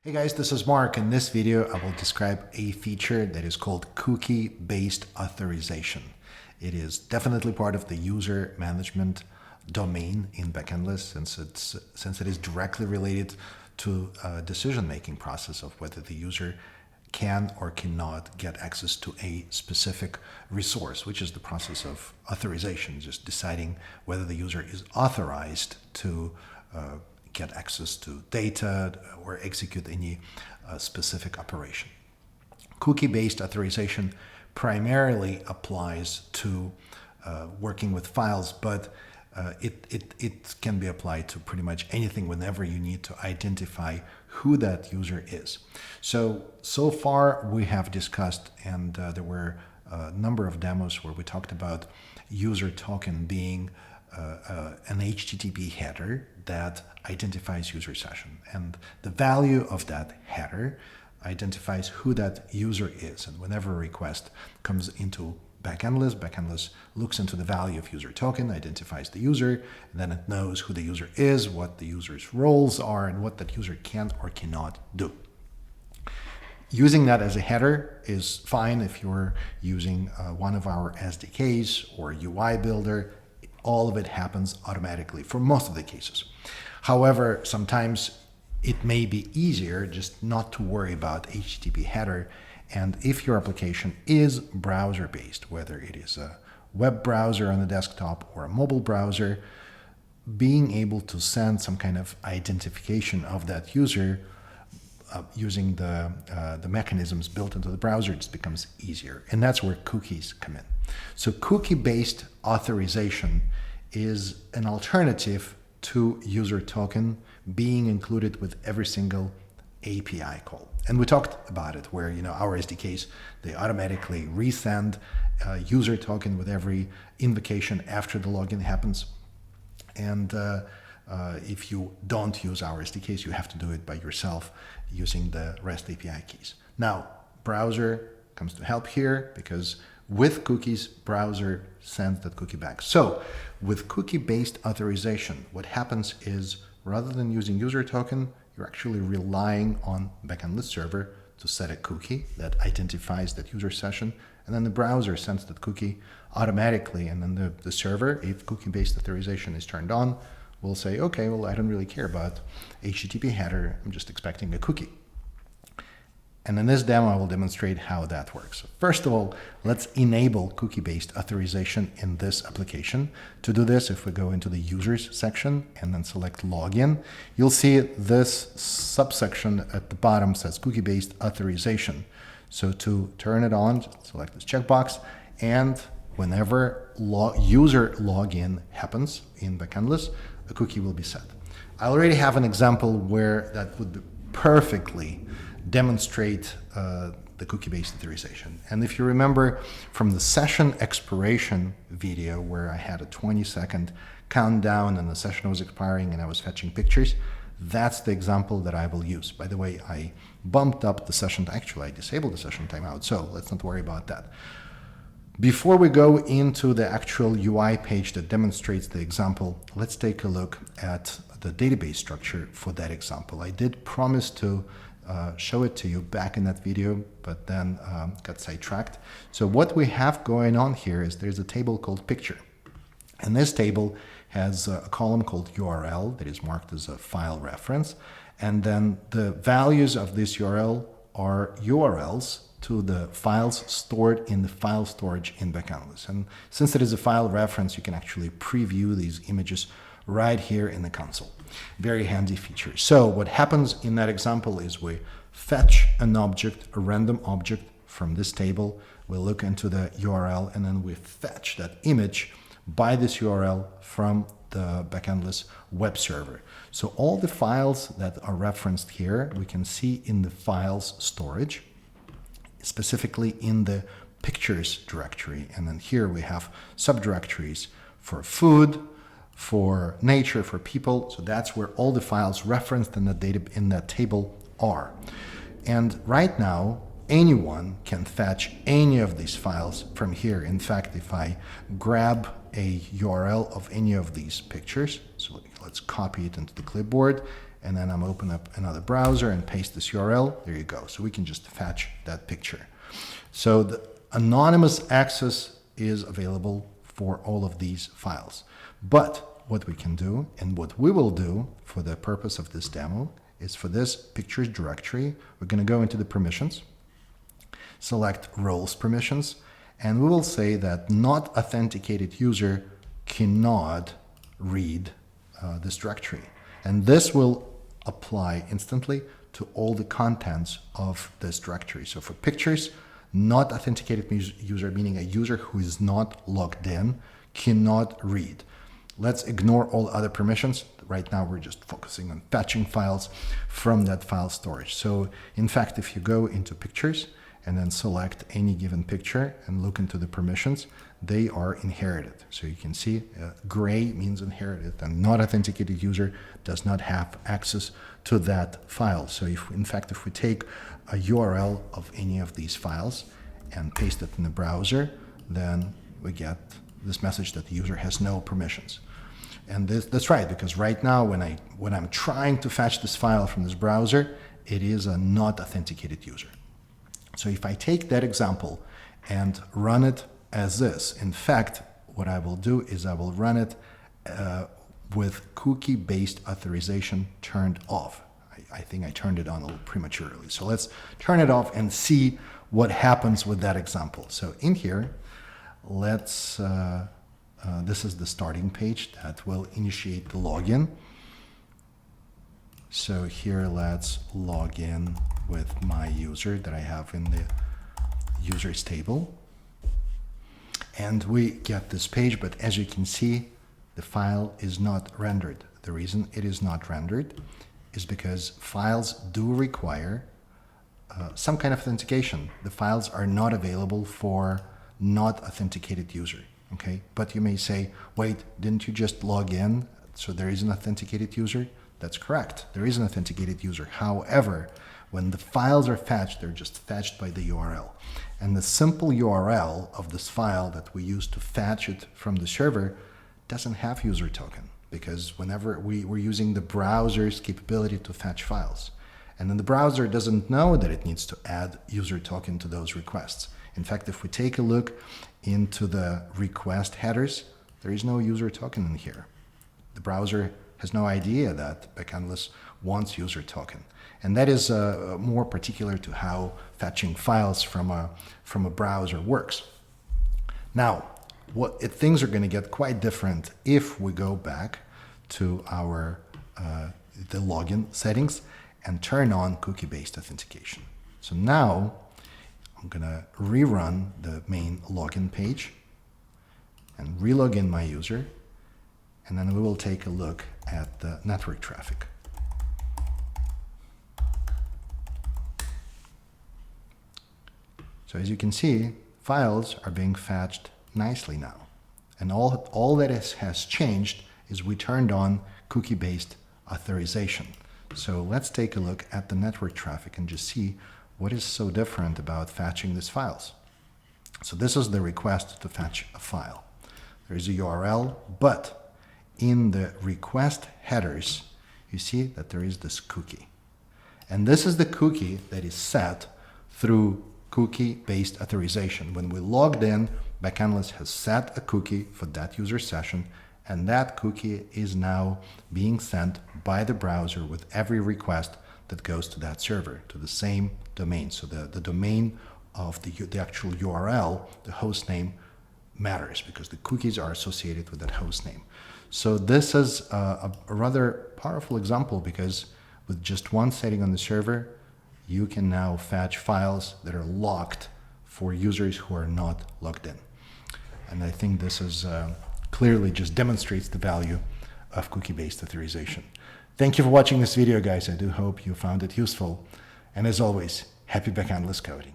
Hey guys, this is Mark. In this video, I will describe a feature that is called cookie-based authorization. It is definitely part of the user management domain in Backendless since it is directly related to a decision-making process of whether the user can or cannot get access to a specific resource, which is the process of authorization, just deciding whether the user is authorized to get access to data or execute any specific operation. Cookie-based authorization primarily applies to working with files, but it can be applied to pretty much anything whenever you need to identify who that user is. So far we have discussed, and there were a number of demos where we talked about user token being an HTTP header that identifies user session. And the value of that header identifies who that user is. And whenever a request comes into Backendless looks into the value of user token, identifies the user, and then it knows who the user is, what the user's roles are, and what that user can or cannot do. Using that as a header is fine if you're using one of our SDKs or UI builder. All of it happens automatically for most of the cases. However, sometimes it may be easier just not to worry about HTTP header. And if your application is browser-based, whether it is a web browser on the desktop or a mobile browser, being able to send some kind of identification of that user using the mechanisms built into the browser just becomes easier. And that's where cookies come in. So cookie-based authorization is an alternative to user token being included with every single API call. And we talked about it where, our SDKs, they automatically resend user token with every invocation after the login happens. And if you don't use our SDKs, you have to do it by yourself using the REST API keys. Now, browser comes to help here because with cookies, browser sends that cookie back. So with cookie-based authorization, what happens is rather than using user token, you're actually relying on Backendless server to set a cookie that identifies that user session. And then the browser sends that cookie automatically. And then the server, if cookie-based authorization is turned on, will say, okay, well, I don't really care about HTTP header. I'm just expecting a cookie. And in this demo, I will demonstrate how that works. So first of all, let's enable cookie-based authorization in this application. To do this, if we go into the users section and then select login, you'll see this subsection at the bottom says cookie-based authorization. So to turn it on, select this checkbox, and whenever user login happens in Backendless, a cookie will be set. I already have an example where that would perfectly demonstrate the cookie-based authorization. And if you remember from the session expiration video where I had a 20-second countdown and the session was expiring and I was fetching pictures, that's the example that I will use. By the way, I bumped up the session, actually I disabled the session timeout, so let's not worry about that. Before we go into the actual UI page that demonstrates the example, let's take a look at the database structure for that example. I did promise to show it to you back in that video, but then got sidetracked. So what we have going on here is there's a table called picture. And this table has a column called URL that is marked as a file reference. And then the values of this URL are URLs to the files stored in the file storage in Backendless. And since it is a file reference, you can actually preview these images right here in the console. Very handy feature. So what happens in that example is we fetch an object, a random object from this table. We look into the URL and then we fetch that image by this URL from the Backendless web server. So all the files that are referenced here, we can see in the files storage, specifically in the pictures directory. And then here we have subdirectories for food, for nature, for people. So that's where all the files referenced in that table are. And right now, anyone can fetch any of these files from here. In fact, if I grab a URL of any of these pictures, so let's copy it into the clipboard and then I'm open up another browser and paste this URL. There you go. So we can just fetch that picture. So the anonymous access is available for all of these files. But what we can do, and what we will do for the purpose of this demo, is for this pictures directory, we're going to go into the permissions, select roles permissions, and we will say that not authenticated user cannot read this directory. And this will apply instantly to all the contents of this directory. So for pictures, not authenticated user, meaning a user who is not logged in, cannot read. Let's ignore all other permissions. Right now, we're just focusing on fetching files from that file storage. So in fact, if you go into pictures and then select any given picture and look into the permissions, they are inherited. So you can see gray means inherited, and not authenticated user does not have access to that file. So if, in fact, if we take a URL of any of these files and paste it in the browser, then we get this message that the user has no permissions. And that's right, because right now when I'm trying to fetch this file from this browser, it is a not authenticated user. So if I take that example and run it as this, in fact, what I will do is I will run it with cookie-based authorization turned off. I think I turned it on a little prematurely. So let's turn it off and see what happens with that example. So in here, let's, this is the starting page that will initiate the login. So here, let's log in with my user that I have in the users table. And we get this page, but as you can see, the file is not rendered. The reason it is not rendered is because files do require some kind of authentication. The files are not available for not authenticated user, okay? But you may say, wait, didn't you just log in? So there is an authenticated user? That's correct. There is an authenticated user. However, when the files are fetched, they're just fetched by the URL. And the simple URL of this file that we use to fetch it from the server doesn't have user token, because whenever we're using the browser's capability to fetch files. And then the browser doesn't know that it needs to add user token to those requests. In fact, if we take a look into the request headers, there is no user token in here. The browser has no idea that Backendless wants user token. And that is more particular to how fetching files from a browser works. Now, things are going to get quite different if we go back to our the login settings and turn on cookie-based authentication. So now I'm going to rerun the main login page and relog in my user, and then we will take a look at the network traffic. So as you can see, files are being fetched nicely now. And all that has changed is we turned on cookie-based authorization. So let's take a look at the network traffic and just see what is so different about fetching these files. So this is the request to fetch a file. There is a URL, but in the request headers, you see that there is this cookie. And this is the cookie that is set through cookie-based authorization. When we logged in, Backendless has set a cookie for that user session, and that cookie is now being sent by the browser with every request that goes to that server, to the same domain. So the domain of the actual URL, the host name, matters because the cookies are associated with that host name. So this is a rather powerful example, because with just one setting on the server, you can now fetch files that are locked for users who are not logged in. And I think this is clearly just demonstrates the value of cookie-based authorization. Thank you for watching this video, guys. I do hope you found it useful. And as always, happy Backendless coding.